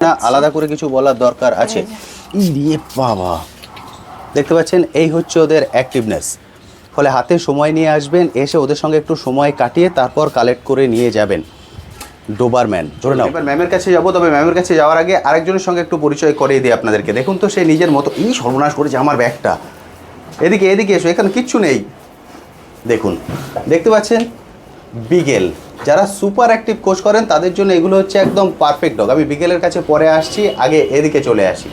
না আলাদা করে কিছু বলার দরকার আছে। ইরে বাবা, দেখতে পাচ্ছেন এই হচ্ছে ওদের অ্যাক্টিভনেস। ফলে হাতে সময় নিয়ে আসবেন, এসে ওদের সঙ্গে একটু সময় কাটিয়ে তারপর কালেক্ট করে নিয়ে যাবেন। ডোবারম্যান ধরে নাও। এবার ম্যামের কাছে যাবো, তবে ম্যামের কাছে যাওয়ার আগে আরেকজনের সঙ্গে একটু পরিচয় করিয়ে দিই আপনাদেরকে। দেখুন তো সে নিজের মতো সর্বনাশ করেছে আমার ব্যাগটা। এদিকে এদিকে এসো, এখানে কিচ্ছু নেই। দেখুন, দেখতে পাচ্ছেন বিগেল। যারা সুপার অ্যাক্টিভ কোচ করেন তাদের জন্য এগুলো হচ্ছে একদম পারফেক্ট ডগ। আমি বিগেলের কাছে পরে আসছি, আগে এদিকে চলে আসি।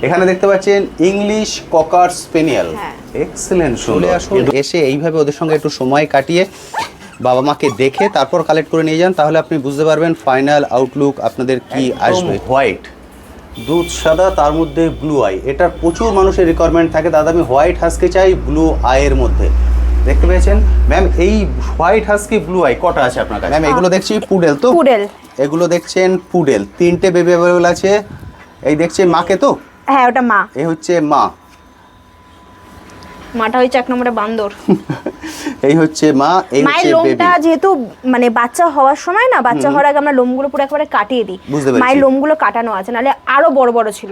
এখানে দেখতে পাচ্ছেন ইংলিশ ককার স্পেনিয়েল। এক্সেলেন্ট, চলে আসুন। এসে এইভাবে ওদের সঙ্গে একটু সময় কাটিয়ে বাবা মাকে দেখে তারপর কালেক্ট করে নিয়ে যান, তাহলে আপনি বুঝতে পারবেন ফাইনাল আউটলুক আপনাদের কি আসবে। হোয়াইট, দুধ সাদা, তার মধ্যে ব্লু আই। এটার প্রচুর মানুষের রিকোয়ারমেন্ট থাকে, দাদা আমি হোয়াইট হাস্কি চাই ব্লু আইয়ের মধ্যে। দেখতে পেয়েছেন ম্যাম, এই হোয়াইট হাস্কি ব্লু আই কটা আছে আপনার কাছে? ম্যাম এগুলো দেখছি পুডেল, তো পুডেল এগুলো দেখছেন পুডেল। 3টে বেবি অ্যাভেলেবল আছে। এই দেখছে মাকে, তো হ্যাঁ ওটা মা। এই হচ্ছে মা, মাটা হচ্ছে 1 নম্বরে বান্দর। এই হচ্ছে মা, এই হচ্ছে বেবি। লোমটা যেহেতু মানে বাচ্চা হওয়ার সময় না, বাচ্চা হওয়ার আগে আমরা লোমগুলো পুরো একেবারে কাটিয়ে দিই। মায়ের লোমগুলো কাটানো আছে, নালে আরো বড় বড় ছিল।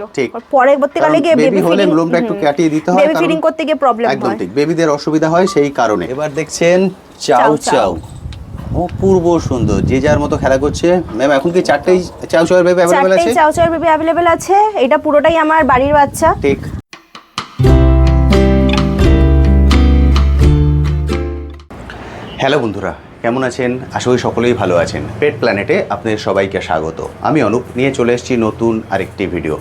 পরবর্তীকালে গিয়ে বেবি হলে লোমটা একটু কাটিয়ে দিতে হয়, বেবি ফিডিং করতে গিয়ে প্রবলেম হয়। একদম ঠিক, বেবিদের অসুবিধা হয় সেই কারণে। এবার দেখছেন চাউ চাউ, অপূর্ব সুন্দর, যে যার মতো খেলা করছে। ম্যাম এখন কি 4টেই চাউ চাউয়ের বেবি অ্যাভেলেবল আছে? 4টে চাউ চাউয়ের বেবি অ্যাভেলেবল আছে। এটা পুরোটাই আমার বাড়ির বাচ্চা। ঠিক। হ্যালো বন্ধুরা, কেমন আছেন? আশা করি সকলেই ভালো আছেন। পেট প্ল্যানেটে আপনাদের সবাইকে স্বাগত। আমি অনুপ, নিয়ে চলে এসেছি নতুন আরেকটি ভিডিও।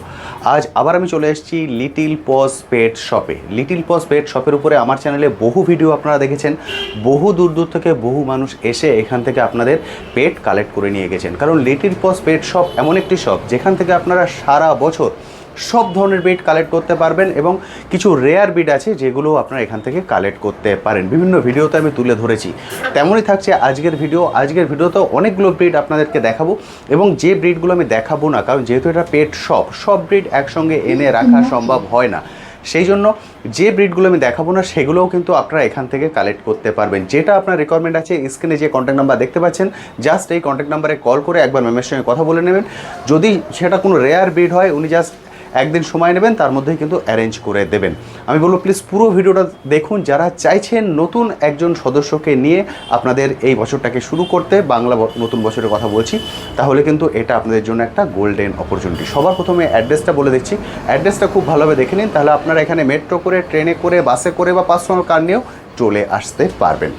আজ আবার আমি চলে এসেছি লিটিল পজ পেট শপে। লিটিল পজ পেট শপের উপরে আমার চ্যানেলে বহু ভিডিও আপনারা দেখেছেন। বহু দূর দূর থেকে বহু মানুষ এসে এখান থেকে আপনাদের পেট কালেক্ট করে নিয়ে গেছেন। কারণ লিটিল পজ পেট শপ এমন একটি শপ যেখান থেকে আপনারা সারা বছর সব ধরনের ব্রিড কালেক্ট করতে পারবেন, এবং কিছু রেয়ার ব্রিড আছে যেগুলো আপনারা এখান থেকে কালেক্ট করতে পারেন। বিভিন্ন ভিডিওতে আমি তুলে ধরেছি, তেমনই থাকছে আজকের ভিডিও। আজকের ভিডিওতে অনেকগুলো ব্রিড আপনাদেরকে দেখাবো, এবং যে ব্রিডগুলো আমি দেখাবো না, কারণ যেহেতু এটা পেট শপ, সব ব্রিড একসঙ্গে এনে রাখা সম্ভব হয় না। সেই জন্য যে ব্রিডগুলো আমি দেখাবো না সেগুলোও কিন্তু আপনারা এখান থেকে কালেক্ট করতে পারবেন। যেটা আপনার রিকোয়ারমেন্ট আছে, স্ক্রিনে যে কন্ট্যাক্ট নাম্বার দেখতে পাচ্ছেন, জাস্ট এই কন্ট্যাক্ট নাম্বারে কল করে একবার ম্যামের সঙ্গে কথা বলে নেবেন। যদি সেটা কোনো রেয়ার ব্রিড হয়, উনি জাস্ট একদিন সময় নেবেন, তার মধ্যেই কিন্তু অ্যারেঞ্জ করে দেবেন। আমি বলবো প্লিজ পুরো ভিডিওটা দেখুন, যারা চাইছেন নতুন একজন সদস্যকে নিয়ে আপনাদের এই বছরটাকে শুরু করতে, বাংলা নতুন বছরের কথা বলছি, তাহলে কিন্তু এটা আপনাদের জন্য একটা গোল্ডেন অপরচুনিটি। সবার প্রথমে অ্যাড্রেসটা বলে দিচ্ছি, অ্যাড্রেসটা খুব ভালোভাবে দেখে নিন, তাহলে আপনারা এখানে মেট্রো করে, ট্রেনে করে, বাসে করে বা পার্সোনাল কার নিয়েও চলে আসতে পারবেন।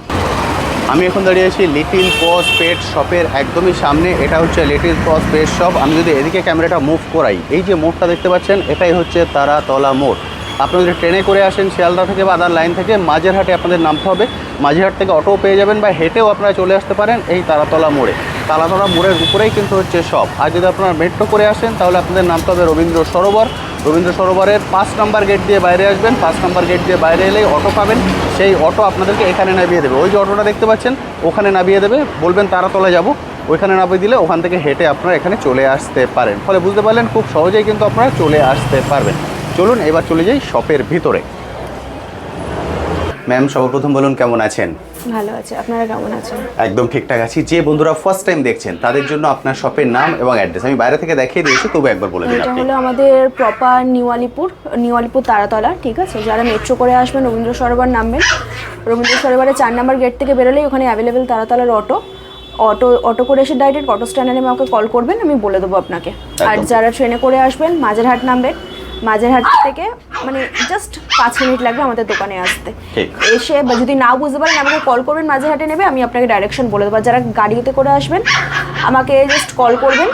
আমি এখন দাঁড়িয়ে আছি লিটিল পজ পেট শপের একদমই সামনে। এটা হচ্ছে লিটিল পজ পেট শপ। আমি যদি এদিকে ক্যামেরাটা মুভ করাই, এই যে মোড়টা দেখতে পাচ্ছেন, এটাই হচ্ছে তারাতলা মোড়। আপনারা যদি ট্রেনে করে আসেন শিয়ালদা থেকে বা আদার লাইন থেকে, মাঝেরহাটে আপনাদের নামতে হবে। মাঝেরহাট থেকে অটোও পেয়ে যাবেন, বা হেঁটেও আপনারা চলে আসতে পারেন এই তারাতলা মোড়ে। তারাতলা মোড়ের উপরেই কিন্তু হচ্ছে শপ। আর যদি আপনারা মেট্রো করে আসেন, তাহলে আপনাদের নামতে হবে রবীন্দ্র সরোবর। রবীন্দ্র সরোবরের 5 নম্বর গেট দিয়ে বাইরে আসবেন। 5 নম্বর গেট দিয়ে বাইরে এলেই অটো পাবেন। সেই অটো আপনাদেরকে এখানে নামিয়ে দেবে। ওই যে অটোটা দেখতে পাচ্ছেন, ওখানে নামিয়ে দেবে। বলবেন তারাতলা যাব, ওইখানে নামিয়ে দিলে ওখান থেকে হেঁটে আপনারা এখানে চলে আসতে পারেন। ফলে বুঝতে পারলেন, খুব সহজেই কিন্তু আপনারা চলে আসতে পারবেন। চলুন এবার চলে যাই শপের ভিতরে। ম্যাম সর্বপ্রথম বলুন কেমন আছেন? ভালো আছে, আপনারা কেমন আছেন? একদম ঠিকঠাক আছি। যে বন্ধুরা ফার্স্ট টাইম দেখছেন তাদের জন্য আপনার শপের নাম এবং অ্যাড্রেস আমি বাইরে থেকে দেখিয়ে দিয়েছি, তবু একবার বলে দিন এটা আপনি। হলো আমাদের প্রপার নিউ আলিপুর তারাতলা, ঠিক আছে? যারা মেট্রো করে আসবেন, রবীন্দ্র সরোবর নামবেন। রবীন্দ্র সরোবরের 4 নম্বর গেট থেকে বেরোলেই ওখানে অ্যাভেলেবেল তারাতলার অটো করে এসে ডাইরেক্ট অটো স্ট্যান্ডে নেমে আমাকে কল করবেন, আমি বলে দেবো আপনাকে। আর যারা ট্রেনে করে আসবেন, মাঝেরহাট নামবেন। মাঝেরহাট থেকে মানে জাস্ট 5 মিনিট লাগবে আমাদের দোকানে আসতে। এসে বা যদি না বুঝতে পারেন, আমাকে কল করবেন, মাঝেরহাটে নেবে, আমি আপনাকে ডাইরেকশন বলে দেবো। যারা গাড়িতে করে আসবেন, আমাকে জাস্ট কল করবেন,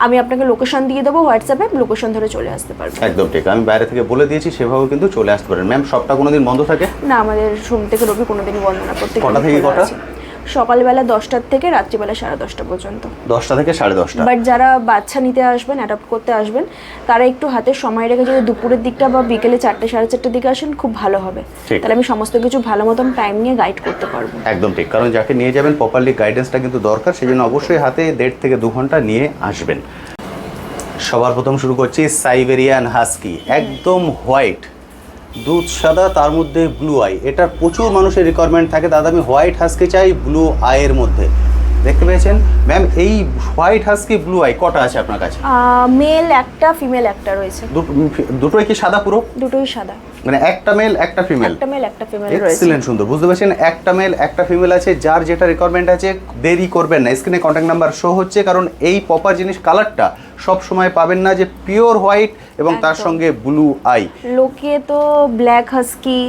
আমি আপনাকে লোকেশন দিয়ে দেবো হোয়াটসঅ্যাপে, লোকেশন ধরে চলে আসতে পারবেন। একদম ঠিক, আমি বাইরে থেকে বলে দিয়েছি, সেভাবে কিন্তু চলে আসতে পারেন। ম্যাম শপটা কোনোদিন বন্ধ থাকে না? আমাদের সোম থেকে রবি কোনোদিনই বন্ধ না। প্রত্যেক কটা থেকে কটা? সকালবেলা 10টা থেকে রাত্রিবেলা 10:30 পর্যন্ত। 10টা থেকে 10:30। বাট যারা বাচ্চা নিতে আসবেন, অ্যাডপ্ট করতে আসবেন, তারা একটু হাতে সময় রেখে যদি দুপুরের দিকটা বা বিকেলে 4টে 4:30 দিকে আসেন, খুব ভালো হবে। তাহলে আমি সমস্ত কিছু ভালো মতন টাইম নিয়ে গাইড করতে পারবো। একদম ঠিক, কারণ যাকে নিয়ে যাবেন প্রপারলি গাইডেন্সটা কিন্তু দরকার, সেই জন্য অবশ্যই হাতে 1.5 থেকে 2 ঘন্টা নিয়ে আসবেন। সবার প্রথম শুরু করছি সাইবেরিয়ান হাস্কি, একদম হোয়াইট, দুধ সাদা, তার মধ্যে ব্লু আই। এটার প্রচুর মানুষের রিকোয়ারমেন্ট থাকে, দাদা আমি হোয়াইট হাস্কি চাই ব্লু আইয়ের মধ্যে। দেখতে পেয়েছেন ম্যাম। এই হোয়াইট হাস্কি ব্লু আই কটা আছে আপনার কাছে? মেল একটা, ফিমেল একটা রয়েছে। দুটোই কি সাদা পুরো? দুটোই সাদা, মানে একটা মেল একটা ফিমেল? একটা মেল একটা ফিমেল রয়েছে। এক্সিলেন্ট, সুন্দর। বুঝতে পারছেন, একটা মেল একটা ফিমেল আছে। যার যেটা রিকোয়ারমেন্ট আছে দেরি করবেন না, স্ক্রিনে কন্ট্যাক্ট নাম্বার শো হচ্ছে, কারণ এই প্রপার জিনিস কালারটা সব সময় পাবেন না যে পিওর হোয়াইট এবং তার সঙ্গে ব্লু আই। লোকে তো black husky,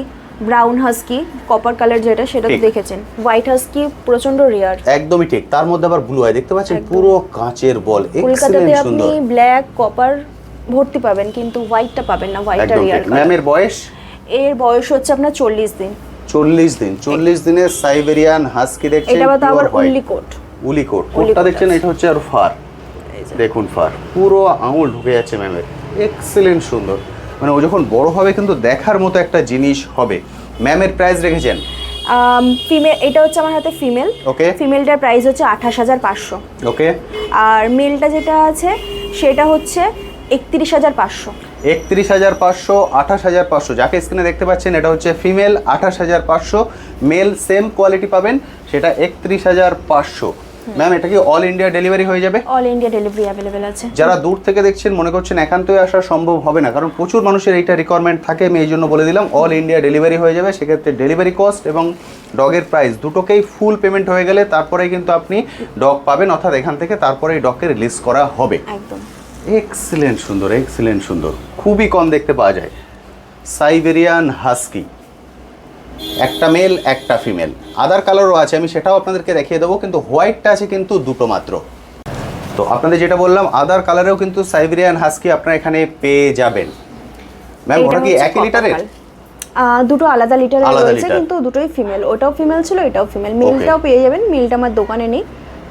brown husky, copper colour যেটা সেটা তো দেখেছেন। হোয়াইট হাস্কি প্রচন্ড রেয়ার। একদমই ঠিক। তার মধ্যে আবার ব্লু আই দেখতে পাচ্ছেন, পুরো কাঁচের বল। কলকাতাতে এক্সিলেন্ট, আপনি সুন্দর। ব্ল্যাক কপার ভর্তি পাবেন, কিন্তু হোয়াইটটা পাবেন না, হোয়াইটটা রেয়ার। ম্যামের বয়স? এর বয়স হচ্ছে আপনার 40 দিন। 40 দিন। 40 দিনের সাইবেরিয়ান হাস্কি দেখছেন। এটা আবার উলি কোট। উলি কোট, কোটটা দেখছেন, এটা হচ্ছে আর ফার। দেখুন ফার পুরো আঙুল ঢুকে যাচ্ছে ম্যামের। এক্সিলেন্ট, সুন্দর। মানে ও যখন বড় হবে কিন্তু দেখার মতো একটা জিনিস হবে। ম্যামের প্রাইস রেখেছেন? ফিমেল, এটা হচ্ছে আমার হাতে ফিমেল। ওকে। ফিমেলটার প্রাইস হচ্ছে 28,500। ওকে। আর মেলটা যেটা আছে সেটা হচ্ছে 31,500। 31,500, 28,500। যাকে স্ক্রিনে দেখতে পাচ্ছেন এটা হচ্ছে ফিমেল, 28,500। মেল সেম কোয়ালিটি পাবেন, সেটা 31,500। ম্যাম এটা কি অল ইন্ডিয়া ডেলিভারি হয়ে যাবে? অল ইন্ডিয়া ডেলিভারি অ্যাভেলেবেল আছে। যারা দূর থেকে দেখছেন মনে করছেন একান্তই আসা সম্ভব হবে না, কারণ প্রচুর মানুষের এইটা রিকোয়ারমেন্ট থাকে, আমি এই জন্য বলে দিলাম অল ইন্ডিয়া ডেলিভারি হয়ে যাবে। সেক্ষেত্রে ডেলিভারি কস্ট এবং ডগের প্রাইস দুটোকেই ফুল পেমেন্ট হয়ে গেলে তারপরেই কিন্তু আপনি ডগ পাবেন, অর্থাৎ এখান থেকে তারপরেই ডগকে রিলিজ করা হবে। একদম। এক্সিলেন্ট, সুন্দর, এক্সিলেন্ট, সুন্দর। খুবই কম দেখতে পাওয়া যায় সাইবেরিয়ান হাস্কি। একটা মেল একটা ফিমেল, আদার কালারও আছে, আমি সেটাও আপনাদেরকে দেখিয়ে দেবো, কিন্তু হোয়াইটটা আছে কিন্তু দুটো মাত্র। তো আপনাদের যেটা বললাম আদার কালারেও কিন্তু সাইবেরিয়ান হাস্কি আপনারা এখানে পেয়ে যাবেন। ম্যাম ওটা কি একই লিটারের? দুটো আলাদা লিটারের আলাদা রয়েছে, লিটার। কিন্তু দুটোই ফিমেল। ওটাও ফিমেল ছিল, এটাও ফিমেল। মেলটাও পেয়ে যাবেন, মেলটা আমার দোকানে নেই,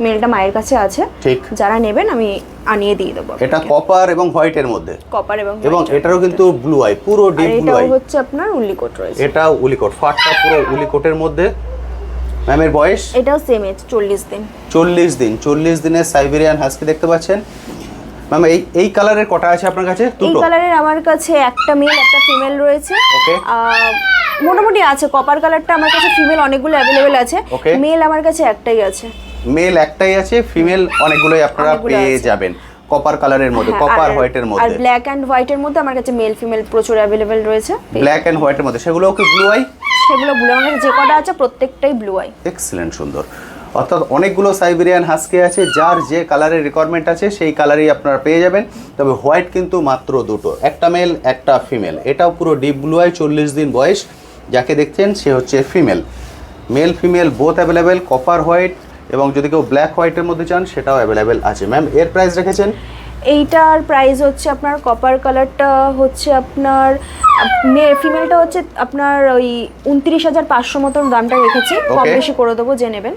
মেলটা মায়ের কাছে আছে। ঠিক। যারা নেবেন আমি আনিয়ে দিয়ে দেবো। এটা কপার এবং হোয়াইটের মধ্যে। কপার এবং এটারও কিন্তু ব্লু আই, পুরো ডিপ ব্লু আই। এটাও হচ্ছে আপনার উলিকোট রয়েছে। এটা উলিকোট, ফাটটা পুরো উলিকোটের মধ্যে। ম্যামের বয়স? এটাও সেম এজ, 40 দিন। 40 দিন। 40 দিনের সাইবেরিয়ান হাস্কি দেখতে পাচ্ছেন। ম্যাম এই কালারের কটা আছে আপনার কাছে? এই দুটো। কালারের আমার কাছে একটা মেল একটা ফিমেল রয়েছে। ওকে। মোটামুটি আছে। কপার কালারটা আমার কাছে ফিমেল অনেকগুলো অ্যাভেলেবেল আছে। ওকে। মেল আমার কাছে একটাই আছে। মেল একটাই আছে, ফিমেল অনেকগুলোই আপনারা পেয়ে যাবেন কপার কালারের মধ্যে, কপার হোয়াইটের আর মধ্যে। ব্ল্যাক এন্ড হোয়াইটের মধ্যে আমার কাছে মেল ফিমেল প্রচুর অ্যাভেলেবেল রয়েছে। ব্ল্যাক এন্ড হোয়াইটের মধ্যে সেগুলোও কি ব্লু আই? সেগুলো ব্লু, আমার কাছে যে কটা আছে প্রত্যেকটাই ব্লু আই। এক্সিলেন্ট, সুন্দর। অর্থাৎ অনেকগুলো সাইবেরিয়ান হাস্কি আছে, যার যে কালারের রিকোয়ারমেন্ট আছে সেই কালারই আপনারা পেয়ে যাবেন। তবে হোয়াইট কিন্তু মাত্র দুটো, একটা মেল একটা ফিমেল। এটাও পুরো ডিপ ব্লু আই, 40 দিন বয়স। যাকে দেখছেন সে হচ্ছে female. Male female both available, copper white, এবং যদি কেউ ব্ল্যাক হোয়াইটের মধ্যে চান সেটাও অ্যাভেলেবেল আছে। ম্যাম এর প্রাইস রেখেছেন? এইটার প্রাইস হচ্ছে আপনার কপার কালারটা হচ্ছে আপনার ফিমেলটা হচ্ছে আপনার ওই 29,500 মতন দামটা রেখেছি, কম বেশি করে দেবো যে নেবেন।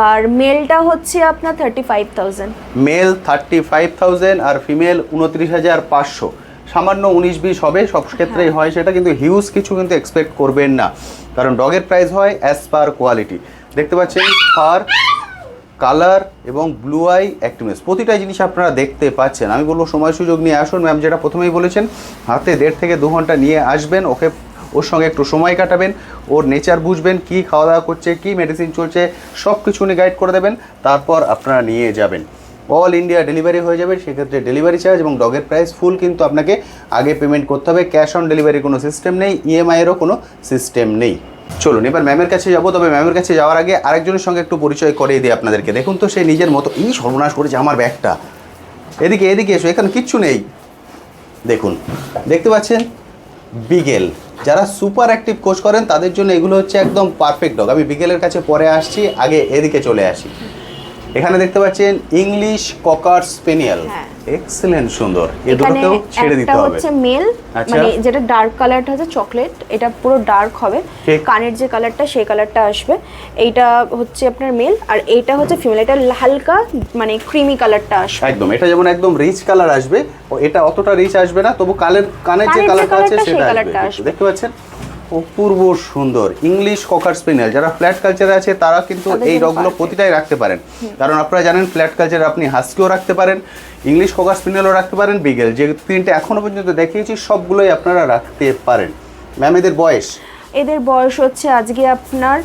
আর মেলটা হচ্ছে আপনার 35,000। মেল 35,000 আর ফিমেল 29,500। সামান্য 19-20 হবে, সব ক্ষেত্রেই হয় সেটা, কিন্তু হিউজ কিছু কিন্তু এক্সপেক্ট করবেন না, কারণ ডগের প্রাইস হয় অ্যাজ পার কোয়ালিটি। দেখতে পাচ্ছেন ফার, কালার এবং ব্লু আই অ্যাক্টিভনেস, প্রতিটা জিনিস আপনারা দেখতে পাচ্ছেন। আমি বলবো সময় সুযোগ নিয়ে আসুন। ম্যাম যেটা প্রথমেই বলেছেন, হাতে 1.5 থেকে 2 ঘন্টা নিয়ে আসবেন, ওর সঙ্গে একটু সময় কাটাবেন, ওর নেচার বুঝবেন, কি খাওয়া দাওয়া করছে, কি মেডিসিন চলছে, সব কিছু উনি গাইড করে দেবেন, তারপর আপনারা নিয়ে যাবেন। অল ইন্ডিয়া ডেলিভারি হয়ে যাবে। সেক্ষেত্রে ডেলিভারি চার্জ এবং ডগের প্রাইস ফুল কিন্তু আপনাকে আগে পেমেন্ট করতে হবে। ক্যাশ অন ডেলিভারি কোনো সিস্টেম নেই, ইএমআইয়েরও কোনো সিস্টেম নেই। চলুন এবার ম্যামের কাছে যাবো। তবে ম্যামের কাছে যাওয়ার আগে আরেকজনের সঙ্গে একটু পরিচয় করিয়ে দিই আপনাদেরকে। দেখুন তো, সে নিজের মতো সর্বনাশ করেছে আমার ব্যাগটা। এদিকে এসো, এখানে কিচ্ছু নেই। দেখুন, দেখতে পাচ্ছেন বিগেল। যারা সুপার অ্যাক্টিভ কোচ করেন তাদের জন্য এগুলো হচ্ছে একদম পারফেক্ট ডগ। আমি বিগেলের কাছে পরে আসছি, আগে এদিকে চলে আসি। এখানে দেখতে পাচ্ছেন ইংলিশ ককার স্পেনিয়েল। এক্সিলেন্ট, সুন্দর। এই দুটোকেও ছেড়ে দিতে হবে। এটা হচ্ছে মেল, মানে যেটা ডার্ক কালারটা হচ্ছে চকলেট, এটা পুরো ডার্ক হবে। কানের যে কালারটা সেই কালারটা আসবে। এইটা হচ্ছে আপনার মেল, আর এইটা হচ্ছে ফিমেল। এটা হালকা মানে ক্রিমি কালারটা আসবে একদম। এটা যেমন একদম রিচ কালার আসবে, এটা অতটা রিচ আসবে না, তবু কানের যে কালারটা আছে সেটা আসবে। দেখতে পাচ্ছেন অপূর্ব সুন্দর ইংলিশ ককার স্পেনিয়েল। যারা ফ্ল্যাট কালচারে আছে তারা কিন্তু এই ডগগুলো প্রতিটাই রাখতে পারেন, কারণ আপনারা জানেন ফ্ল্যাট কালচারে আপনি হাস্কিও রাখতে পারেন, ইংলিশ ককার স্পেনিয়েলও রাখতে পারেন, বিগেল। যে তিনটে এখনো পর্যন্ত দেখিয়েছি সবগুলোই আপনারা রাখতে পারেন। ম্যাম এদের বয়স? এদের বয়স হচ্ছে আজকে আপনার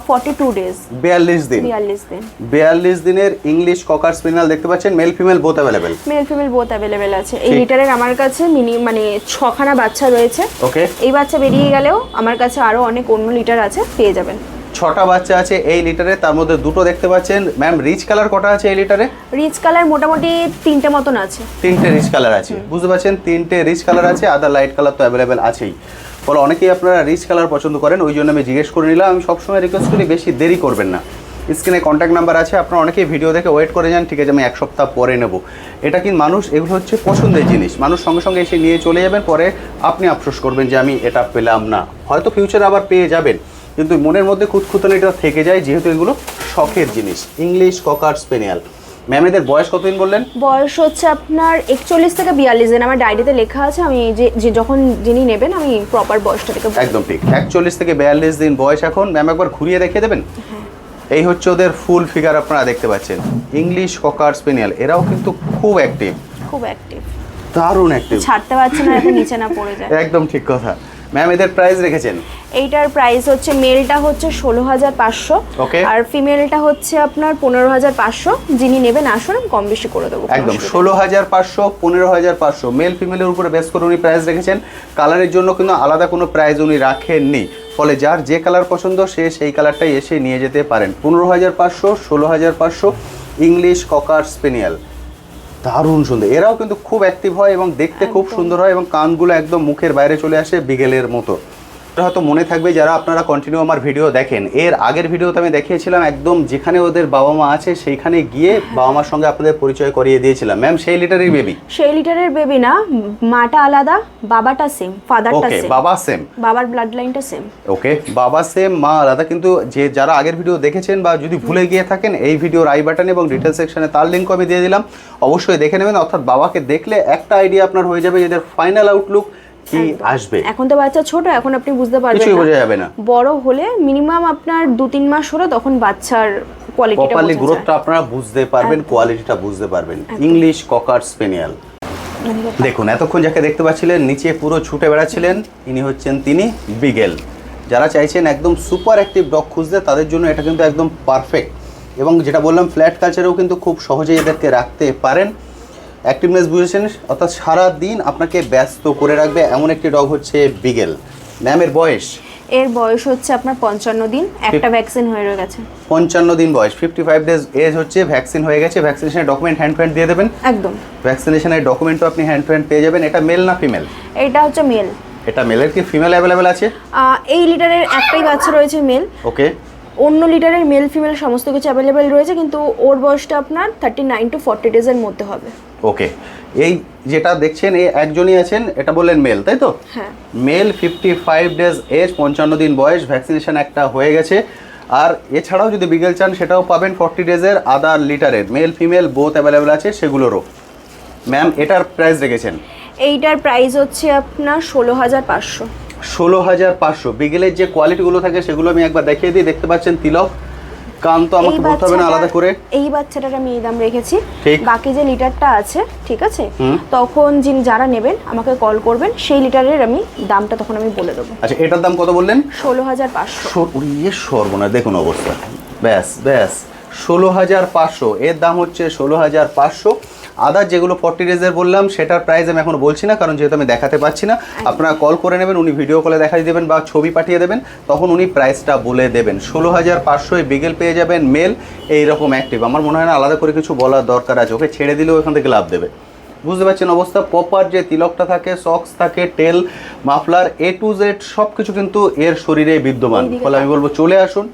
42 ডেজ। 42 দিন। 42 দিন। 42 দিনের ইংলিশ ককার স্পেনিয়াল দেখতে পাচ্ছেন, male female both available. Male female both available আছে। এই লিটারের আমার কাছে মানে 6খানা বাচ্চা রয়েছে। ওকে। এই বাচ্চা বেরিয়ে গেলেও আমার কাছে আরো অনেক অন্য লিটার আছে, পেয়ে যাবেন। 6টা বাচ্চা আছে এই লিটারে, তার মধ্যে 2টো দেখতে পাচ্ছেন। ম্যাম রিচ কালার কটা আছে এই লিটারে? রিচ কালার মোটামুটি 3টে মতন আছে। 3টে রিচ কালার আছে, বুঝতে পারছেন? 3টে রিচ কালার আছে, আদার লাইট কালার তো অ্যাভেলেবেল আছেই। ফলে অনেকেই আপনারা রিচ কালার পছন্দ করেন, ওই জন্য আমি জিজ্ঞেস করে নিলাম। আমি সবসময় রিকোয়েস্ট করি বেশি দেরি করবেন না। স্ক্রিনে কন্ট্যাক্ট নাম্বার আছে, আপনারা অনেকেই ভিডিও দেখে ওয়েট করে যান, ঠিক আছে আমি 1 সপ্তাহ পরে নেব। এটা কিন্তু মানুষ, এগুলো হচ্ছে পছন্দের জিনিস, মানুষ সঙ্গে সঙ্গে এসে নিয়ে চলে যাবেন, পরে আপনি আফসোস করবেন যে আমি এটা পেলাম না। হয়তো ফিউচারে আবার পেয়ে যাবেন, কিন্তু মনের মধ্যে খুঁতখুঁতানিটা থেকে যায়, যেহেতু এগুলো শখের জিনিস। ইংলিশ ককার স্পেনিয়াল। ম্যাম এদের বয়স কতদিন বললেন? বয়স হচ্ছে আপনার 41 থেকে 42 দিন। আমার ডায়েরিতে লেখা আছে, আমি যে যখন যিনি নেবেন আমি প্রপার বয়সটা থেকে একদম ঠিক, 41 থেকে 42 দিন বয়স এখন। ম্যাম একবার ঘুরিয়ে দেখিয়ে দেবেন? এই হচ্ছে ওদের ফুল ফিগার, আপনারা দেখতে পাচ্ছেন। ইংলিশ ককার স্পেনিয়াল, এরাও কিন্তু খুব অ্যাক্টিভ, খুব অ্যাক্টিভ, দারুণ অ্যাক্টিভ, ছাড়তে পারছে না, এখন নিচে না পড়ে যায়। একদম ঠিক কথা। ম্যাম এদের প্রাইস রেখেছেন? এইটার প্রাইস হচ্ছে মেলটা হচ্ছে 16,500 আর ফিমেলটা হচ্ছে আপনার 15,500। যিনি নেবেন আসুন, আমি কম বেশি করে দেবো। একদম 16,500, 15,500 মেল ফিমেলের উপরে বেস করে উনি প্রাইস রেখেছেন। কালারের জন্য কিন্তু আলাদা কোনো প্রাইস উনি রাখেননি, ফলে যার যে কালার পছন্দ সে সেই কালারটাই এসে নিয়ে যেতে পারেন। 15,500, 16,500 ইংলিশ ককার স্পেনিয়াল, দারুণ সুন্দর। এরাও কিন্তু খুব অ্যাক্টিভ হয় এবং দেখতে খুব সুন্দর হয়, এবং কানগুলো একদম মুখের বাইরে চলে আসে বিগেলের মতো। এটা হয়তো মনে থাকবে যারা আপনারা কন্টিনিউ আমার ভিডিও দেখেন, এর আগের ভিডিওতে আমি দেখিয়েছিলাম একদম যেখানে ওদের বাবা মা আছে সেইখানে গিয়ে বাবা মার সঙ্গে আপনাদের পরিচয় করিয়ে দিয়েছিলাম। ম্যাম সেই লিটারের বেবি? সেই লিটারের বেবি না, মাটা আলাদা, বাবাটা সেম, ফাদারটা সেম। বাবা সেম, বাবার ব্লাড লাইনটা সেম। ওকে, বাবা সেম, মা আলাদা। কিন্তু যে যারা আগের ভিডিও দেখেছেন বা যদি ভুলে গিয়ে থাকেন, এই ভিডিওর আই বাটন এবং ডিটেল সেকশনে তার লিঙ্ক আমি দিয়ে দিলাম, অবশ্যই দেখে নেবেন। অর্থাৎ বাবাকে দেখলে একটা আইডিয়া আপনার হয়ে যাবে এদের ফাইনাল আউটলুক কি আসবে। এখন তো বাচ্চা ছোট, এখন আপনি বুঝতে পারবেন কিছুই বোঝা যাবে না। বড় হলে মিনিমাম আপনার 2-3 মাস হলো, তখন বাচ্চার কোয়ালিটিটা প্রপারলি গ্রোথটা আপনারা বুঝতে পারবেন, কোয়ালিটিটা বুঝতে পারবেন। ইংলিশ ককার স্পেনিয়াল দেখুন, এতক্ষণ যাকে দেখতে পাচ্ছিলেন নিচে পুরো ছুটে বেড়াচ্ছিলেন, ইনি হচ্ছেন তিনি বিগেল। যারা চাইছেন একদম সুপার অ্যাক্টিভ ডগ খুঁজতে, তাদের জন্য এটা কিন্তু একদম পারফেক্ট। এবং যেটা বললাম, ফ্ল্যাট কালচারেও কিন্তু খুব সহজেই এদেরকে রাখতে পারেন। অ্যাক্টিভনেস বুঝেছেন, অর্থাৎ সারা দিন আপনাকে ব্যস্ত করে রাখবে এমন একটি ডগ হচ্ছে বিগেল। ম্যামের বয়স? এর বয়স হচ্ছে আপনার 55 দিন, একটা ভ্যাকসিন হয়ে গেছে। 55 দিন বয়স, 55 ডেজ এজ হচ্ছে, ভ্যাকসিন হয়ে গেছে। ভ্যাকসিনেশনের ডকুমেন্ট হ্যান্ড প্যান্ট দিয়ে দেবেন? একদম, ভ্যাকসিনেশনের ডকুমেন্টও আপনি হ্যান্ড প্যান্ট পেয়ে যাবেন। এটা মেল না ফিমেল? এটা হচ্ছে মেল। এটা মেলের কি ফিমেল অ্যাভেলেবেল আছে? এই লিটারের একটাই বাচ্চা রয়েছে মেল। ওকে। অন্য লিটারের মেল ফিমেল সমস্ত কিছু অ্যাভেলেবেল রয়েছে, কিন্তু ওর বয়সটা আপনার 39 to 40 ডেজের মধ্যে হবে। ওকে, এই যেটা দেখছেন এই একজনই আছেন, এটা বললেন মেল, তাই তো? হ্যাঁ, মেল 55 ডেজ এজ, 55 দিন বয়স, ভ্যাকসিনেশন একটা হয়ে গেছে। আর এছাড়াও যদি বিগেল চান সেটাও পাবেন 40 ডেজের, আদার লিটারের মেল ফিমেল বোথ অ্যাভেলেবেল আছে সেগুলোরও। ম্যাম এটার প্রাইস রেখেছেন? এইটার প্রাইস হচ্ছে আপনার 16,500। 16,500। বিগেলের যে কোয়ালিটিগুলো থাকে সেগুলো আমি একবার দেখিয়ে দিই। দেখতে পাচ্ছেন তিলক, কান তো আমাকে বলতে হবে না আলাদা করে। এই বাচ্চাটার আমি এই দাম রেখেছি। ঠিক। বাকি যে লিটারটা আছে, ঠিক আছে, তখন যারা নেবেন আমাকে কল করবেন, সেই লিটারের আমি দামটা তখন আমি বলে দেবো। আচ্ছা, এটার দাম কত বললেন? 16,500। ইয়ে সর্বনা, দেখুন অবস্থা, ব্যাস ব্যাস 16,500। এর দাম হচ্ছে 16,500। আদার যেগুলো 40 ডেজের বললাম সেটার প্রাইস আমি এখন বলছি না, কারণ যেহেতু আমি দেখাতে পাচ্ছি না। আপনারা কল করে নেবেন, উনি ভিডিও কলে দেখাই দেবেন বা ছবি পাঠিয়ে দেবেন, তখন উনি প্রাইসটা বলে দেবেন। 16,500 বিগেল পেয়ে যাবেন মেল, এইরকম অ্যাক্টিভ। আমার মনে হয় না আলাদা করে কিছু বলার দরকার আছে, ওকে ছেড়ে দিলেও এখান থেকে লাভ দেবে। বুঝতে পারছেন অবস্থা? প্রপার যে তিলকটা থাকে, সক্স থাকে, টেল, মাফলার, A to Z সব কিছু কিন্তু এর শরীরে বিদ্যমান। ফলে আমি বলবো চলে আসুন,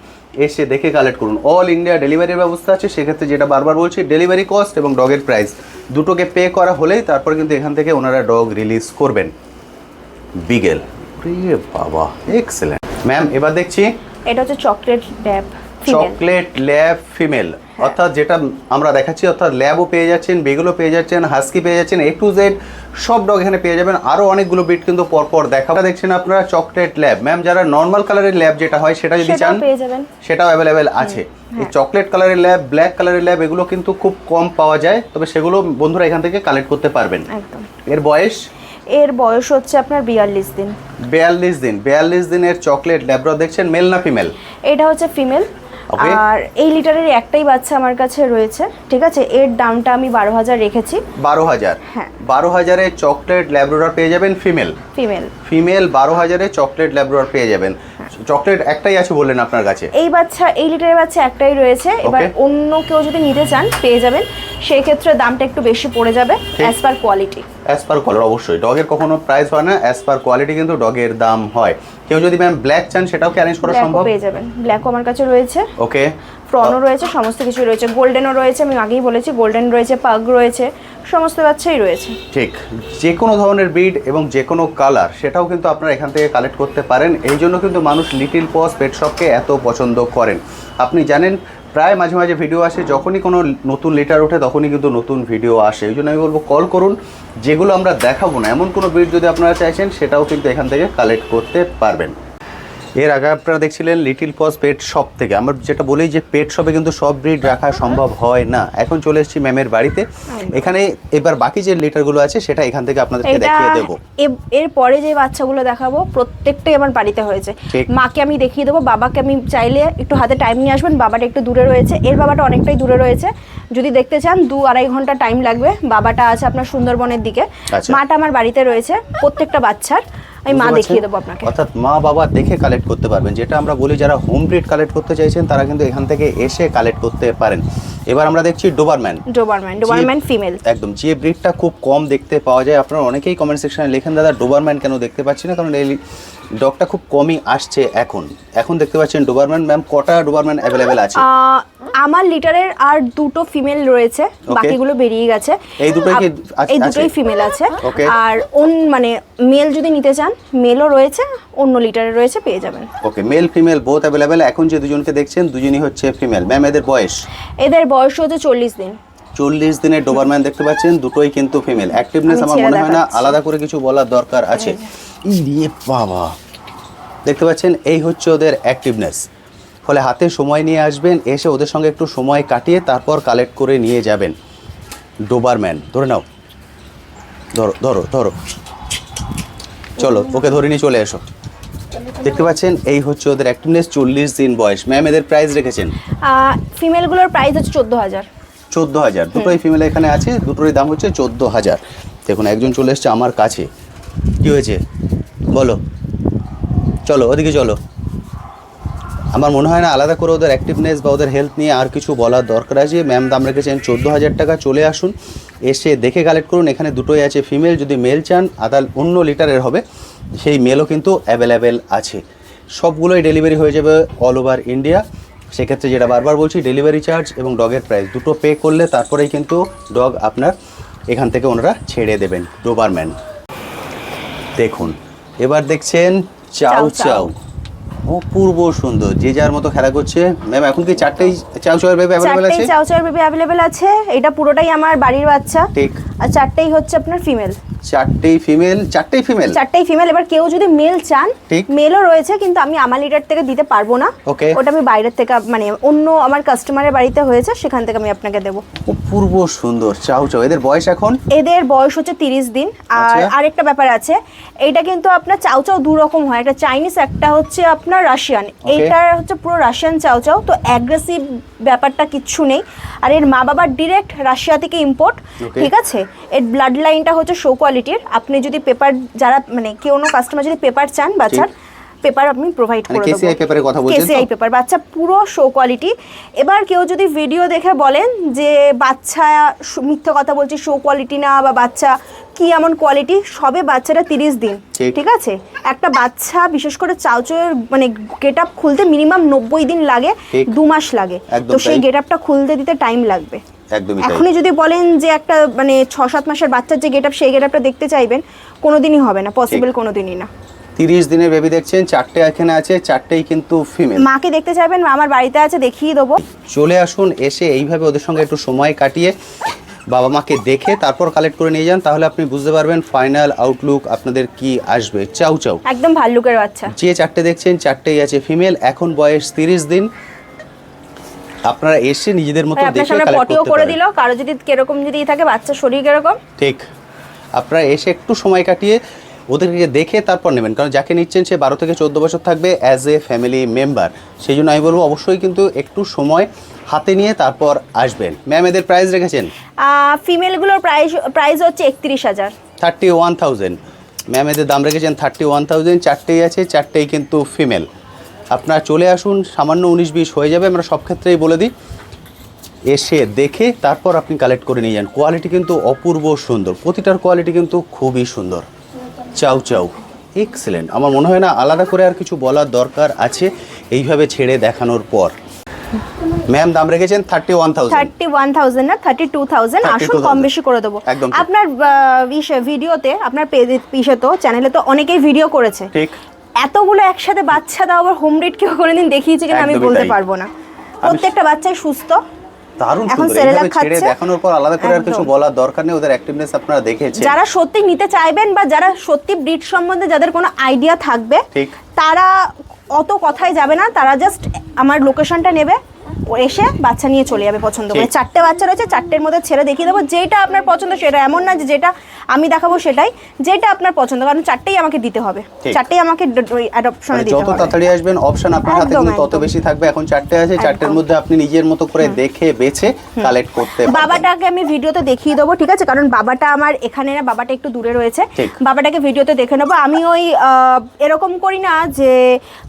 এসে দেখে কালেক্ট করুন। অল ইন্ডিয়া ডেলিভারির ব্যবস্থা আছে। সেক্ষেত্রে যেটা বারবার বলছি, ডেলিভারি কস্ট এবং ডগের প্রাইস দুটোকে পে করা হলেই তারপর কিন্তু এখান থেকে ওনারা ডগ রিলিজ করবেন। বিগেল, রে বাবা, এক্সেলেন্ট। ম্যাম এবার দেখছি এটা হচ্ছে chocolate lab female. Chocolate lab female, অর্থাৎ যেটা আমরা দেখাচ্ছি, অর্থাৎ ল্যাবও পেয়ে যাচ্ছেন, বেগুলো পেয়ে যাচ্ছেন, হাস্কি পেয়ে যাচ্ছেন, A to Z সব ডগ এখানে পেয়ে যাবেন। আরও অনেকগুলো বিট কিন্তু পরপর দেখা দেখছেন আপনারা। চকলেট ল্যাব, ম্যাম যারা নর্মাল কালারের ল্যাব যেটা হয় সেটা যদি চান পেয়ে যাবেন, সেটাও অ্যাভেলেবেল আছে। এই চকলেট কালারের ল্যাব, ব্ল্যাক কালারের ল্যাব এগুলো কিন্তু খুব কম পাওয়া যায়, তবে সেগুলো বন্ধুরা এখান থেকে কালেক্ট করতে পারবেন। একদম। এর বয়স? এর বয়স হচ্ছে আপনার 42 দিন। 42 দিনের চকলেট ল্যাব্রাডর দেখছেন, মেল না ফিমেল? এটা হচ্ছে ফিমেল। Okay. আর এই লিটারের একটাই বাচ্চা আমার কাছে রয়েছে, ঠিক আছে। এর দামটা আমি 12,000 রেখেছি। 12,000? হ্যাঁ। 12,000-এ চকলেট ল্যাব্রাডর পেয়ে যাবেন ফিমেল। 12,000-এ চকলেট ল্যাব্রাডর পেয়ে যাবেন। চকলেট একটাই আছে বললেন আপনার কাছে? এই লিটারের বাচ্চা একটাই রয়েছে। এবার অন্য কেউ যদি নিতে চান পেয়ে যাবেন, সেই ক্ষেত্রে দামটা একটু বেশি পড়ে যাবে as per quality. As per colour, অবশ্যই ডগের কখনো প্রাইস হয় না, অ্যাজ পার কোয়ালিটি কিন্তু ডগের দাম হয়। কেউ যদি ম্যাম ব্ল্যাক চান সেটাও কি অ্যারেঞ্জ করা সম্ভব? পেয়ে যাবেন, ব্ল্যাকও আমার কাছে রয়েছে। ওকে, ফ্রনও রয়েছে, সমস্ত কিছু রয়েছে। গোল্ডেনও রয়েছে, আমি আগেই বলেছি গোল্ডেন রয়েছে, পাগ রয়েছে, সমস্ত বাচ্চাই রয়েছে। ঠিক, যে কোনো ধরনের ব্রিড এবং যে কোনো কালার সেটাও কিন্তু আপনারা এখান থেকে কালেক্ট করতে পারেন। এই জন্য কিন্তু মানুষ লিটিল পজ পেট শপকে এত পছন্দ করেন। আপনি জানেন প্রায় মাঝে মাঝে ভিডিও আসে, যখনই কোনো নতুন লিটার ওঠে তখনই কিন্তু নতুন ভিডিও আসে। এই জন্য আমি বলবো কল করুন, যেগুলো আমরা দেখাবো না এমন কোনো ব্রিড যদি আপনারা চাইছেন সেটাও কিন্তু এখান থেকে কালেক্ট করতে পারবেন। এর আগে আপনারা দেখছিলেন লিটিল পজ পেট শপ থেকে। আমরা যেটা বলি যে পেট শপে কিন্তু সব ব্রিড রাখা সম্ভব হয় না। এখন চলে এসেছি ম্যামের বাড়িতে, এখানে এবার বাকি যে লিটারগুলো আছে সেটা এখান থেকে আপনাদেরকে দেখিয়ে দেবো। এর পরে যে বাচ্চাগুলো দেখাবো প্রত্যেকটাই আমার বাড়িতে হয়েছে। মাকে আমি দেখিয়ে দেবো, বাবাকে আমি চাইলে একটু হাতে টাইম নিয়ে আসবেন। বাবাটা একটু দূরে রয়েছে, এর বাবাটা অনেকটাই দূরে রয়েছে। যদি দেখতে চান 2-2.5 ঘন্টা টাইম লাগবে। বাবাটা আছে আপনার সুন্দরবনের দিকে, মাটা আমার বাড়িতে রয়েছে। প্রত্যেকটা বাচ্চার আমি মা দেখিয়ে দেবো আপনাকে, অর্থাৎ মা বাবা দেখে কালেক্ট করতে পারবেন। যেটা আমরা বলি যারা হোম ব্রিড কালেক্ট করতে চাইছেন তারা কিন্তু এখান থেকে এসে কালেক্ট করতে পারেন। এবার আমরা দেখছি ডোবারম্যান ফিমেল। একদম, যে ব্রিডটা খুব কম দেখতে পাওয়া যায়। আপনারা অনেকেই কমেন্ট সেকশনে লেখেন দাদা ডোবারম্যান কেন দেখতে পাচ্ছি না, কারণ এই ডগটা খুব কমই আসছে এখন দেখতে পাচ্ছেন ডোবারম্যান। ম্যাম কটা ডোবারম্যান অ্যাভেলেবেল আছে? আমার লিটারের আর দুটো ফিমেল রয়েছে, বাকিগুলো বেরিয়ে গেছে। এই দুটোই ফিমেল আছে। আর মানে মেল যদি নিতে চান মেলও রয়েছে, অন্য লিটারে রয়েছে, পেয়ে যাবেন। ওকে, মেল ফিমেল বোথ অ্যাভেলেবেল। এখন যে দুজনকে দেখছেন দুজনই হচ্ছে ফিমেল। ম্যাম এদের বয়স হচ্ছে 40 দিন। 40 দিনের ডোবারম্যান দেখতে পাচ্ছেন, দুটোই কিন্তু ফিমেল। অ্যাক্টিভনেস আমার মনে হয় না আলাদা করে কিছু বলার দরকার আছে। ইয়ে বাবা, দেখতে পাচ্ছেন এই হচ্ছে ওদের অ্যাক্টিভনেস। ফলে হাতে সময় নিয়ে আসবেন, এসে ওদের সঙ্গে একটু সময় কাটিয়ে তারপর কালেক্ট করে নিয়ে যাবেন। ডোবারম্যান ধরে নাও, ধরো ধরো ধরো, চলো ওকে ধরে নিয়ে চলে এসো। দেখতে পাচ্ছেন এই হচ্ছে ওদের অ্যাক্টিভনেস, 40 দিন বয়স। ম্যাম এদের প্রাইস রেখেছেন? ফিমেলগুলোর প্রাইস হচ্ছে 14,000। 14,000 দুটোই ফিমেল এখানে আছে, দুটোরই দাম হচ্ছে 14,000। দেখুন একজন চলে এসছে আমার কাছে, কি হয়েছে বলো, চলো ওদিকে চলো। আমার মনে হয় না আলাদা করে ওদের অ্যাক্টিভনেস বা ওদের হেলথ নিয়ে আর কিছু বলার দরকার আছে। ম্যাম দাম রেখেছেন 14,000 টাকা। চলে আসুন, এসে দেখে কালেক্ট করুন। এখানে দুটোই আছে ফিমেল। যদি মেল চান অন্য লিটারের হবে, সেই মেলও কিন্তু অ্যাভেলেবেল আছে। সবগুলোই ডেলিভারি হয়ে যাবে অল ওভার ইন্ডিয়া। সেক্ষেত্রে যেটা বারবার বলছি, ডেলিভারি চার্জ এবং ডগের প্রাইস দুটো পে করলে তারপরেই কিন্তু ডগ আপনার এখান থেকে ওনারা ছেড়ে দেবেন। ডোবারম্যান দেখুন, এবার দেখছেন চাউ চাউ, অপূর্ব সুন্দর, যে যার মতো খেলা করছে। ম্যাম এখন কি চারটেই চাউ চাউয়ের বেবি অ্যাভেলেবেল আছে? চাউ চাউয়ের বেবি অ্যাভেলেবেল আছে। এটা পুরোটাই আমার বাড়ির বাচ্চা। ঠিক। আর চারটেই হচ্ছে আপনার ফিমেল। চারটেই ফিমেল। এবার কেউ যদি মেল চান, মেলও রয়েছে, কিন্তু আমি আমার লিটার থেকে দিতে পারবো না। ওটা আমি বাইরের থেকে, মানে অন্য আমার কাস্টমারের বাড়িতে হয়েছে, সেখান থেকে আমি আপনাকে দেবো। অপূর্ব সুন্দর চাউ চাউ। এদের বয়স এখন? এদের বয়স হচ্ছে 30 দিন। আর আরেকটা ব্যাপার আছে, এইটা কিন্তু আপনার চাউ চাউ দু রকম হয়, একটা চাইনিজ, একটা হচ্ছে আপনার রাশিয়ান। এইটা হচ্ছে পুরো রাশিয়ান চাউ চাউ, তো অ্যাগ্রেসিভ ব্যাপারটা কিচ্ছু নেই। আর এর মা বাবার ডিরেক্ট রাশিয়া থেকে ইম্পোর্ট, ঠিক আছে। এর ব্লাড লাইনটা হচ্ছে শো কোয়ালিটির। আপনি যদি পেপার, যারা মানে কোনো কাস্টমার যদি পেপার চান বাচ্চার, পেপার আপনি প্রোভাইড করে দেব। কেসিআই পেপারের কথা বলছেন? কেসিআই পেপার, বাচ্চা পুরো শো কোয়ালিটি। এবার কেউ যদি ভিডিও দেখে বলেন যে বাচ্চা মিথ্যা কথা বলছে, শো কোয়ালিটি না, বা বাচ্চা কি এমন কোয়ালিটি, সবে বাচ্চারা 30 দিন, ঠিক আছে। একটা বাচ্চা বিশেষ করে চাউচাউয়ের মানে গেট আপ খুলতে মিনিমাম 90 দিন লাগে, 2 মাস লাগে। তো সেই গেট আপটা খুলতে দিতে টাইম লাগবে। এখনই যদি বলেন যে একটা মানে 6-7 মাসের বাচ্চার যে গেট আপ, সেই গেট আপটা দেখতে চাইবেন, কোনোদিনই হবে না, পসিবল কোনোদিনই না। 30 দিনের বেবি দেখছেন, চারটে এখানে আছে, চারটেই কিন্তু ফিমেল। মাকে দেখতে চাইবেন, আমার বাড়িতে আছে, দেখিয়ে দেবো। চলে আসুন, এসে এইভাবে ওদের সঙ্গে একটু সময় কাটিয়ে বাবা মাকে দেখে তারপর কালেক্ট করে নিয়ে যান, তাহলে আপনি বুঝতে পারবেন ফাইনাল আউটলুক আপনাদের কি আসবে। চাউ চাউ একদম ভাল্লুকের বাচ্চা। যে চারটে দেখছেন চারটেই আছে ফিমেল। এখন বয়স 30 দিন। আপনারা এসে নিজেদের মতো দেখে কালেক্ট করতে পারেন। করে দিল, কারো যদি কিরকম যদি থাকে বাচ্চা শরীর কিরকম, ঠিক আপনারা এসে একটু সময় কাটিয়ে ওদেরকে দেখে তারপর নেবেন, কারণ যাকে নিচ্ছেন সে 12 থেকে 14 বছর থাকবে অ্যাজ এ ফ্যামিলি মেম্বার। সেই জন্য আমি বলবো অবশ্যই কিন্তু একটু সময় হাতে নিয়ে তারপর আসবেন। ম্যাম এদের প্রাইস রেখেছেন? ফিমেলগুলোর প্রাইস হচ্ছে 31,000। 31,000 ম্যাম এদের দাম রেখেছেন 31,000। চারটেই আছে, চারটেই কিন্তু ফিমেল। আপনারা চলে আসুন, সামান্য 19-20 হয়ে যাবে, আমরা সব ক্ষেত্রেই বলে দিই। এসে দেখে তারপর আপনি কালেক্ট করে নিয়ে যান। কোয়ালিটি কিন্তু অপূর্ব সুন্দর, প্রতিটার কোয়ালিটি কিন্তু খুবই সুন্দর। চাউ চাউ এক্সেলেন্ট। আমার মনে হয় না আলাদা করে আর কিছু বলার দরকার আছে এইভাবে ছেড়ে দেখানোর পর। ম্যাম দাম রেখেছেন 31,000 না 32,000। আসুন কম বেশি করে দেবো। আপনার ভিডিওতে, আপনার পেজে তো, চ্যানেলে তো অনেকেই ভিডিও করেছে, ঠিক। এতগুলো একসাথে বাচ্চা দাও আবার হোম রেট কেউ কোনোদিন দেখিয়েছে কিনা আমি বলতে পারবো না। প্রত্যেকটা বাচ্চাই সুস্থ, দারুণ সুন্দর। এইভাবে ছেড়ে দেখানোর পর আলাদা করে আর কিছু বলার দরকার নেই, ওদের অ্যাক্টিভনেস আপনারা দেখেছেন। যারা সত্যি নিতে চাইবেন বা যারা সত্যি ব্রিড সম্বন্ধে যাদের কোনো আইডিয়া থাকবে, তারা অত কথাই যাবে না, তারা জাস্ট আমার লোকেশনটা নেবে, ও এসে বাচ্চা নিয়ে চলে যাবে পছন্দ করে। 4টে বাচ্চা রয়েছে, 4টের মধ্যে ছেড়ে দেখিয়ে দেবো, যেটা আপনার পছন্দ সেটা। এমন না যে যেটা আমি দেখাবো সেটাই, যেটা আপনার পছন্দ, কারণ 4টেই আমাকে দিতে হবে, 4টেই আমাকে অ্যাডপশনে দিতে হবে। যত তাড়াতাড়ি আসবেন অপশন আপনার হাতে কিন্তু তত বেশি থাকবে। এখন 4টে আছে, 4টের মধ্যে আপনি নিজের মতো করে দেখে বেছে কালেক্ট করতে পারবেন। বাবাটাকে আমি ভিডিওতে দেখিয়ে দেবো, ঠিক আছে, কারণ বাবাটা আমার এখানে না, বাবাটা একটু দূরে রয়েছে। বাবাটাকে ভিডিওতে দেখে নেবো। আমি ওই এরকম করি না যে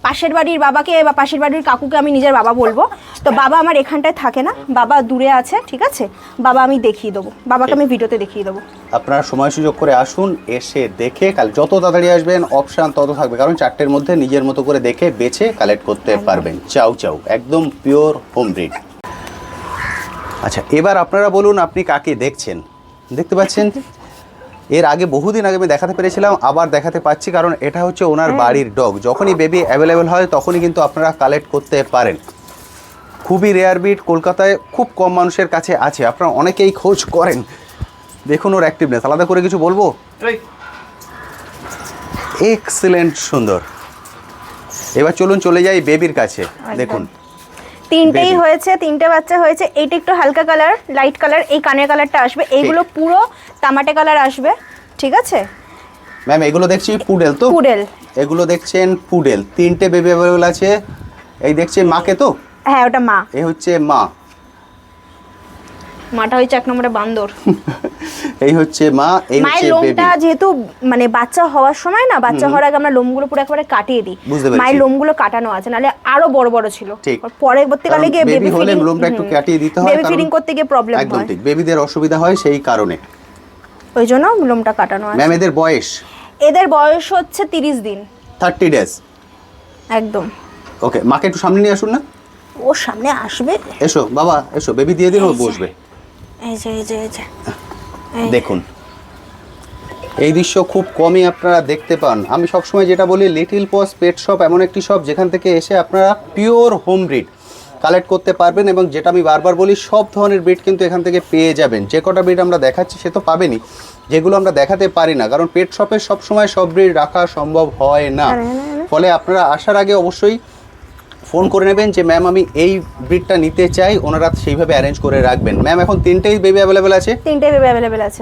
পাশের বাড়ির বাবাকে বা পাশের বাড়ির কাকুকে আমি নিজের বাবা বলবো। তো বাবা আমার এখানটায় থাকে না, বাবা দূরে আছে, ঠিক আছে। বাবা আমি দেখিয়ে দেবো, বাবাকে আমি ভিডিওতে দেখিয়ে দেবো। আপনারা সময় সুযোগ করে আসুন, এসে দেখে যত তাড়াতাড়ি আসবেন অপশান তত থাকবে, কারণ 4টের মধ্যে নিজের মতো করে দেখে বেছে কালেক্ট করতে পারবেন। চাউ চাউ একদম পিওর হোম ব্রিড। আচ্ছা, এবার আপনারা বলুন আপনি কাকে দেখছেন। দেখতে পাচ্ছেন এর আগে বহুদিন আগে আমি দেখাতে পেরেছিলাম, আবার দেখাতে পাচ্ছি, কারণ এটা হচ্ছে ওনার বাড়ির ডগ। যখনই বেবি অ্যাভেলেবেল হয় তখনই কিন্তু আপনারা কালেক্ট করতে পারেন। খুবই রেয়ার ব্রিড, কলকাতায় খুব কম মানুষের কাছে আছে, আপনারা অনেকেই খোঁজ করেন। দেখুন ওর অ্যাক্টিভনেস, আলাদা করে কিছু বলবো? এক্সেলেন্ট সুন্দর। এবার চলুন চলে যাই বেবির কাছে। দেখুন তিনটেই হয়েছে, 3টে বাচ্চা হয়েছে। এইটা একটু হালকা কালার, লাইট কালার, এই কানের কালারটা আসবে, এইগুলো পুরো তামাটে কালার আসবে, ঠিক আছে ম্যাম? এগুলো দেখছি পুডেল তো? পুডেল। এগুলো দেখছেন পুডেল। 3টে বেবি অ্যাভেলেবল আছে। এই দেখছেন মাকে তো? হ্যাঁ, ওটা মা। এই হচ্ছে মা। মাটা হচ্ছে 1 নম্বরে বান্দর। এই হচ্ছে মা, এই হচ্ছে মায়ের লোমটা যেহেতু মানে বাচ্চা হওয়ার সময় না, বাচ্চা হওয়ার আগে আমরা লোমগুলো পুরো একেবারে কাটিয়ে দিই। মায়ের লোমগুলো কাটানো আছে, নাহলে আরো বড় বড় ছিল। পরবর্তীকালে গিয়ে বেবি হলে লোমটা একটু কাটিয়ে দিতে হয়, বেবি ফিডিং করতে গিয়ে প্রবলেম হয়। একদম ঠিক, বেবিদের অসুবিধা হয় সেই কারণে, ওই জন্য লোমটা কাটানো আছে। ম্যাম এদের বয়স? এদের বয়স হচ্ছে 30 দিন, 30 ডেজ। একদম। ওকে, মাকে একটু সামনে নিয়ে আসুন না। ও সামনে আসবে, এসো বাবা, এসো, বেবি দিয়ে দিন, ও বসবে। এই যে এই যে এই যে দেখুন, এই দৃশ্য খুব কমই আপনারা দেখতে পান। আমি সবসময় যেটা বলি, লিটল পজ পেট শপ এমন একটি শপ যেখান থেকে এসে আপনারা পিওর হোম ব্রিড কালেক্ট করতে পারবেন, এবং যেটা আমি বারবার বলি, সব ধরনের ব্রিড কিন্তু এখান থেকে পেয়ে যাবেন। যে কটা ব্রিড আমরা দেখাচ্ছি সে তো পাবেনই, যেগুলো আমরা দেখাতে পারি না, কারণ পেট শপে সবসময় সব ব্রিড রাখা সম্ভব হয় না। ফলে আপনারা আসার আগে অবশ্যই ফোন করে নেবেন যে ম্যাম আমি এই ব্রিডটা নিতে চাই, ওনারা সেইভাবে অ্যারেঞ্জ করে রাখবেন। ম্যাম এখন 3টেই বেবি অ্যাভেলেবেল আছে? 3টে বেবি অ্যাভেলেবেল আছে।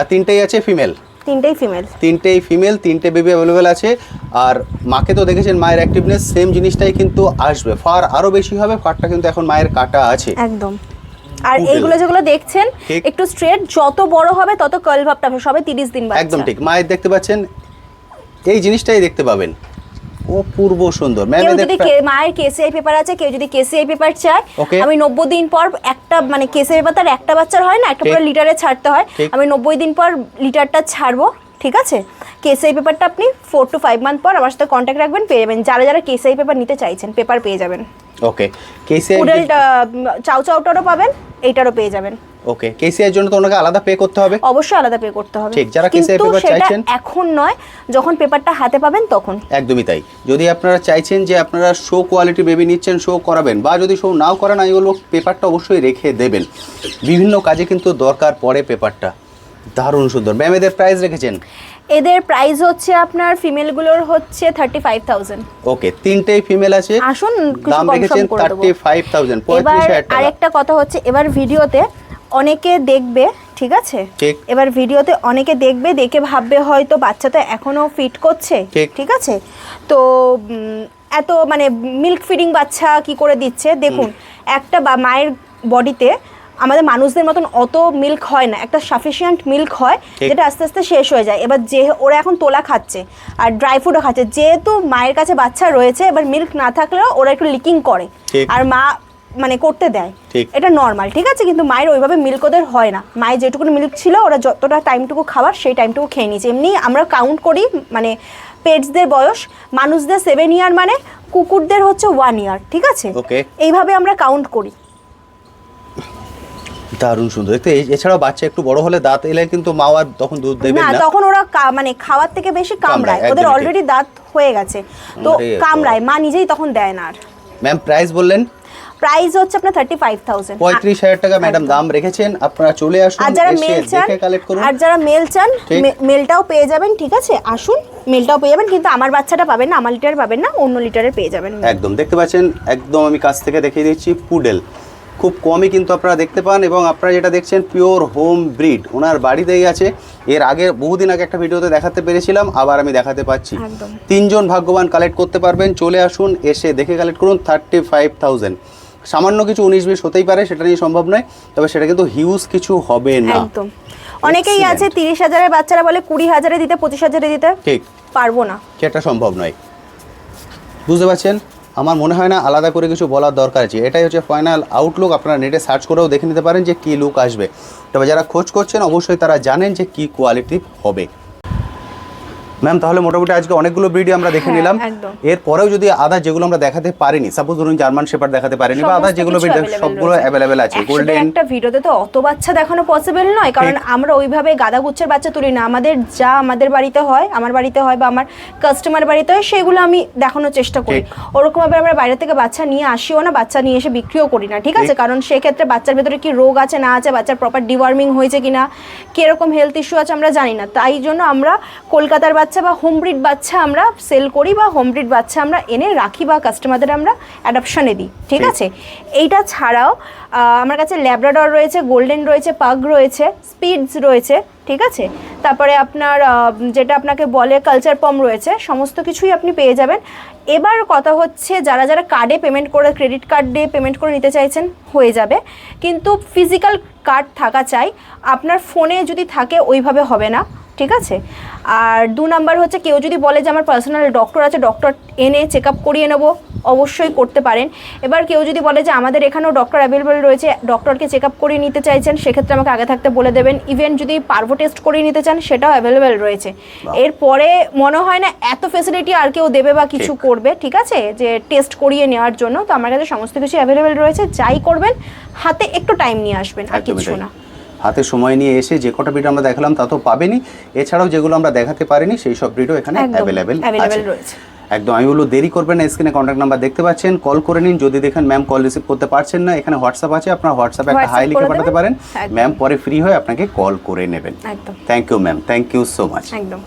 3টেই আছে ফিমেল? 3টেই ফিমেল। 3টেই ফিমেল, 3টে বেবি অ্যাভেলেবেল আছে। আর মাকে তো দেখেছেন, মায়ের অ্যাক্টিভনেস সেম জিনিসটাই কিন্তু আসবে, ফার আরও বেশি হবে। ফারটা কিন্তু এখন মায়ের কাটা আছে একদম। আর এইগুলো যেগুলো দেখছেন একটু স্ট্রেট, যত বড় হবে তত কার্ল ভাবটা হবে। সবে 30 দিন বাচ্চা। একদম ঠিক। মায়ের দেখতে পাচ্ছেন, এই জিনিসটাই দেখতে পাবেন, অপূর্ব সুন্দর। ম্যাম যদি মায়ের কেসিআই পেপার আছে, কেউ যদি কেসিআই পেপার চায়, আমি 90 দিন পর একটা, মানে কেসিআই পেপার একটা বাচ্চার হয় না, একটা পুরো লিটারে ছাড়তে হয়, আমি 90 দিন পর লিটারটা ছাড়বো, ঠিক আছে। কেসিআই পেপারটা আপনি 4 to 5 মান্থ পর আমার সাথে কন্ট্যাক্ট রাখবেন, পেয়ে যাবেন। যারা যারা কেসিআই পেপার নিতে চাইছেন, পেপার পেয়ে যাবেন। ওকে, কেসিআই পুডেলটা চাউ চাউটারও পাবেন, এইটারও পেয়ে যাবেন। ওকে, কেসিআই জন্য তো ওনাকে আলাদা পে করতে হবে? অবশ্যই আলাদা পে করতে হবে। ঠিক, যারা কেসিআই পেপার চাইছেন এখন নয়, যখন পেপারটা হাতে পাবেন তখন। একদমই তাই। যদি আপনারা চাইছেন যে আপনারা শো কোয়ালিটি বেবি নিচ্ছেন, শো করাবেন, বা যদি শো নাও করান, আমি বলবো পেপারটা অবশ্যই রেখে দেবেন। বিভিন্ন কাজে কিন্তু দরকার পড়ে পেপারটা। দারুণ সুন্দর। ম্যাম এদের প্রাইস রেখেছেন? এদের প্রাইস হচ্ছে আপনার ফিমেলগুলোর হচ্ছে 35,000। ওকে, 3টেই ফিমেল আছে। আসুন দাম রেখেছেন 35,000, 35,000 টাকা। এবার আরেকটা কথা হচ্ছে, এবার ভিডিওতে অনেকে দেখবে, ঠিক আছে। ঠিক। এবার ভিডিওতে অনেকে দেখবে, দেখে ভাববে হয়তো বাচ্চা তো এখনো ফিট করছে, ঠিক আছে, তো এত মানে মিল্ক ফিডিং বাচ্চা কি করে দিচ্ছে। দেখুন একটা মায়ের বডিতে আমাদের মানুষদের মতন অত মিল্ক হয় না, একটা সাফিসিয়েন্ট মিল্ক হয় যেটা আস্তে আস্তে শেষ হয়ে যায়। এবার যে ওরা এখন তোলা খাচ্ছে আর ড্রাই ফ্রুটও খাচ্ছে, যেহেতু মায়ের কাছে বাচ্চা রয়েছে, এবার মিল্ক না থাকলেও ওরা একটু লিকিং করে আর মা মানে করতে দেয়, এটা নর্মাল, ঠিক আছে। কিন্তু মায়ের ওইভাবে মিল্ক ওদের হয় না, মায়ের যেটুকু মিল্ক ছিল ওরা যতটা টাইমটুকু খাবার সেই টাইমটুকু খেয়ে নিয়েছে। এমনি আমরা কাউন্ট করি মানে পেটসদের বয়স, মানুষদের 7 ইয়ার মানে কুকুরদের হচ্ছে 1 ইয়ার, ঠিক আছে, এইভাবে আমরা কাউন্ট করি। দারুণ সুন্দর দেখতে। এছাড়াও বাচ্চা একটু বড় হলে দাঁত এলে কিন্তু মা আর তখন দুধ দেবে না, তখন ওরা মানে খাওয়ার থেকে বেশি কামড়ায়, ওদের অলরেডি দাঁত হয়ে গেছে তো কামড়ায়, মা নিজেই তখন দেয় না আর। ম্যাম প্রাইস বললেন? প্রাইস হচ্ছে আপনার 35,000, 35,000 টাকা ম্যাডাম দাম রেখেছেন। আপনারা চলে আসুন, আর যারা মেল চান কালেক্ট করুন, আর যারা মেল চান মেলটাও পেয়ে যাবেন, ঠিক আছে, আসুন মেলটাও পেয়ে যাবেন, কিন্তু আমার বাচ্চাটা পাবেন না, আমার লিটার পাবেন না, অন্য লিটারের পেয়ে যাবেন। একদম দেখতে পাচ্ছেন, একদম আমি কাছ থেকে দেখিয়ে দিচ্ছি, পুডেল খুব কমই কিন্তু আপনারা দেখতে পান। এবং আপনারা যেটা দেখছেন পিওর হোম ব্রিড, ওনার বাড়িতেই আছে। এর আগে বহুদিন আগে একটা ভিডিওতে দেখাতে পেরেছিলাম, আবার আমি দেখাতে পাচ্ছি। 3 জন ভাগ্যবান কালেক্ট করতে পারবেন, চলে আসুন, এসে দেখে কালেক্ট করুন। 35,000, সামান্য কিছু 19-20 হতেই পারে, সেটা নিয়ে সম্ভব নয়, তবে সেটা কিন্তু হিউজ কিছু হবে না। একদম। অনেকেই আছে 30,000 এর বাচ্চারা বলে 20,000 এ দিতে, 25,000 এ দিতে, ঠিক পারবো না, সেটা সম্ভব নয়। বুঝতে পারছেন? আমার মনে হয় না আলাদা করে কিছু বলার দরকার আছে, এটাই হচ্ছে ফাইনাল আউটলুক। আপনারা নেটে সার্চ করেও দেখে নিতে পারেন যে কী লুক আসবে, তবে যারা খোঁজ করছেন অবশ্যই তারা জানেন যে কী কোয়ালিটি হবে। ম্যাম তাহলে মোটামুটি আজকে অনেকগুলো ভিডিও আমরা দেখে নিলাম। এরপরেও যদি আদার যেগুলো আমরা দেখাতে পারিনি, সাপোজ ধরুন জার্মান শেপার্ড দেখাতে পারিনি বা আদার যেগুলো ভিডিও সবগুলো অ্যাভেলেবেল আছে। গোল্ডেন একটা ভিডিওতে তো অত বাচ্চা দেখানো পসিবল নয়, কারণ আমরা ওইভাবে গাদাগুচ্ছের বাচ্চা তুলি না। আমাদের যা আমাদের বাড়িতে হয়, আমার বাড়িতে হয় বা আমার কাস্টমার বাড়িতে হয়, সেগুলো আমি দেখানোর চেষ্টা করি। ওরকমভাবে আমরা বাইরে থেকে বাচ্চা নিয়ে আসিও না, বাচ্চা নিয়ে এসে বিক্রিও করি না, ঠিক আছে, কারণ সেক্ষেত্রে বাচ্চার ভেতরে কি রোগ আছে না আছে, বাচ্চার প্রপার ডিওয়ার্মিং হয়েছে কিনা, কিরকম হেলথ ইস্যু আছে আমরা জানি না। তাই জন্য আমরা কলকাতার বাচ্চা বা হোম ব্রিড বাচ্চা আমরা সেল করি বা হোম ব্রিড বাচ্চা আমরা এনে রাখি বা কাস্টমারদের আমরা অ্যাডপশনে দিই, ঠিক আছে। এইটা ছাড়াও আমার কাছে ল্যাব্রাডর রয়েছে, গোল্ডেন রয়েছে, পাগ রয়েছে, স্পিডস রয়েছে, ঠিক আছে। তারপরে আপনার যেটা আপনাকে বলে কালচার পম রয়েছে, সমস্ত কিছুই আপনি পেয়ে যাবেন। এবার কথা হচ্ছে যারা যারা কার্ডে পেমেন্ট করে, ক্রেডিট কার্ড দিয়ে পেমেন্ট করে নিতে চাইছেন হয়ে যাবে, কিন্তু ফিজিক্যাল কার্ড থাকা চাই। আপনার ফোনে যদি থাকে ওইভাবে হবে না, ঠিক আছে। আর 2 নাম্বার হচ্ছে কেউ যদি বলে যে আমার পার্সোনাল ডক্টর আছে, ডক্টর এনে চেক আপ করিয়ে নেবো, অবশ্যই করতে পারেন। এবার কেউ যদি বলে যে আমাদের এখানেও ডক্টর অ্যাভেলেবেল রয়েছে, ডক্টরকে চেক আপ করিয়ে নিতে চাইছেন, সেক্ষেত্রে আমাকে আগে থাকতে বলে দেবেন। ইভেন যদি পার্ভো টেস্ট করিয়ে নিতে চান সেটাও অ্যাভেলেবেল রয়েছে। এরপরে মনে হয় না এত ফেসিলিটি আর কেউ দেবে বা কিছু করবে, ঠিক আছে, যে টেস্ট করিয়ে নেওয়ার জন্য। তো আমার কাছে সমস্ত কিছু অ্যাভেলেবেল রয়েছে, যাই করবেন হাতে একটু টাইম নিয়ে আসবেন, আর কিছু না। হাতে সময় নিয়ে এসে যে কটা ভিডিও আমরা দেখালাম তা তো পাবেনই, এছাড়াও যেগুলো আমরা দেখাতে পারিনি সেই সব ভিডিও এখানে অ্যাভেলেবেল রয়েছে। একদম আমি বলবো দেরি করবেন না, স্ক্রিনে কন্ট্যাক্ট নাম্বার দেখতে পাচ্ছেন, কল করে নিন। যদি দেখেন ম্যাম কল রিসিভ করতে পারছেন না, এখানে হোয়াটসঅ্যাপ আছে, আপনার হোয়াটসঅ্যাপে একটা হাই লিখে পাঠাতে পারেন, ম্যাম পরে ফ্রি হয়ে আপনাকে কল করে নেবেন। Thank you ma'am, thank you so much. একদম।